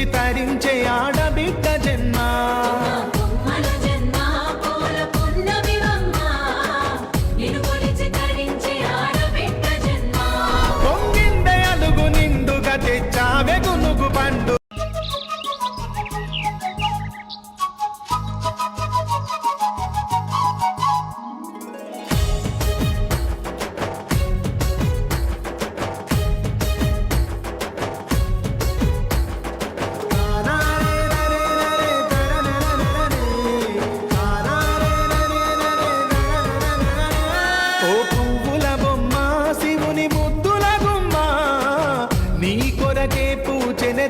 కొలిచి తరించే ఆడబిడ్డ జన్మ పొంగిందే అలుగు నిండుగా తెచ్చావే గునుగు పండు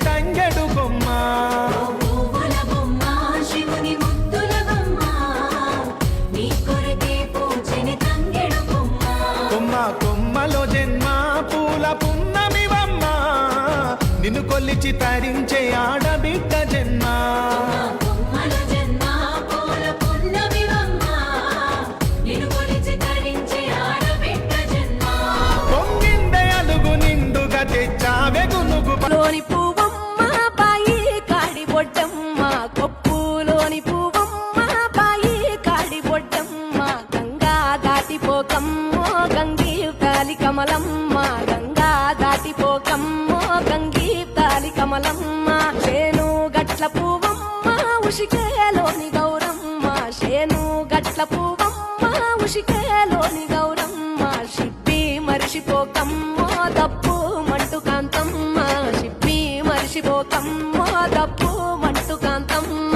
తంగెడు బొమ్మ కొమ్మ కొమ్మలో జన్మ పూల పున్నమివమ్మ నిన్ను కొలిచి తరించే ఆడబిడ్డ జన్మ పొంగిందే అలుగు నిండుగా తెచ్చావే గునుగు కమలమ్మ గంగా దాటిపోకమ్మ గంగీతాలి కమలమ్మ శేను గట్ల పువ్వమ్మ ఉషికేలోని గౌరమ్మ శేను గట్ల పువ్వమ్మ ఉషికేలోని గౌరమ్మ షిప్పి మరిషిపోకమ్మ దప్పు మంటు కాంతమ్మ షిప్పి మరిషిపోకమ్మ దప్పు మంటు కాంతమ్మ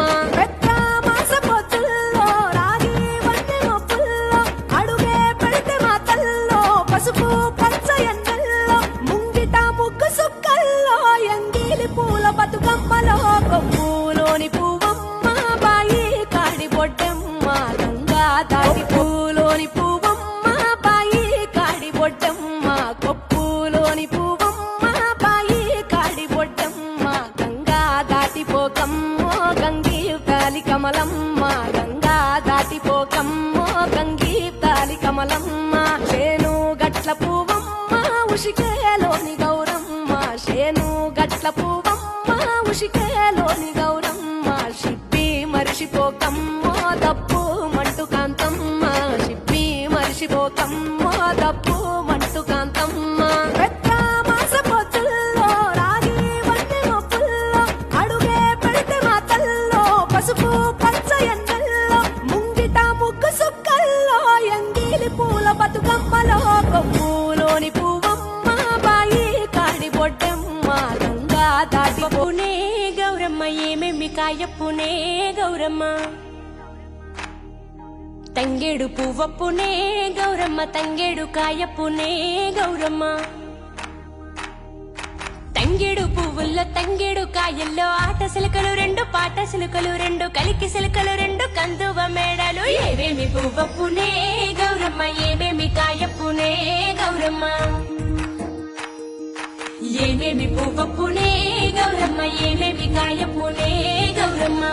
కొప్పులోని పువ్వమ్మ బాయి కాడి బొడ్డమ్మ గంగా దాటి పూలోని పువ్వమ్మ బాయి కాడి బొడ్డమ్మ కొప్పులోని పువ్వమ్మ బాయి కాడి బొడ్డమ్మ గంగా దాటిపోకమ్మ గంగీతాలి కమలమ్మ గంగా దాటిపోకమ్మ గంగీతాలి కమలమ్మ శేను గట్ల పువ్వమ్మ ఉషికేలోని గౌరమ్మ శేను గట్ల పువ్వమ్మ ఉషికేలోని గౌరమ్మ షిప్పి మరిషిపోకమ్మ దప్పు మంటు కాంతమ్మ షిప్పి మరిషిపోకమ్మ దప్పు మంటు కాంతమ్మ మాస పొత్తుల్లో రాగి వంటి మొప్పుల్లో అడుగే పెడితే మాతల్లో పసుపు పచ్చ ఎండల్లో ముంగిట ముగ్గు సుక్కల్లో ఎంగిలి పూల బతుకమ్మలో కొప్పులోని పువ్వమ్మ బాయి కాడి బొడ్డమ్మ గంగా దాటిపోనే గౌరమ్మ ఏమేమి కాయప్పునే గౌరమ్మ తంగేడు పువ్వప్పునే గౌరమ్మ తంగేడు కాయప్పునే గౌరమ్మ తంగేడు పువ్వుల్లో తంగేడు కాయల్లో ఆట సిలకలు రెండు పాట సిలకలు రెండు కలికి సిలకలు రెండు కందువ మేడలు ఏమేమి పువ్వప్పునే గౌరమ్మ ఏమేమి కాయప్పునే గౌరమ్మ ఏమేమి పువ్వప్పునే గౌరమ్మ ఏమేమి కాయప్పునే గౌరమ్మ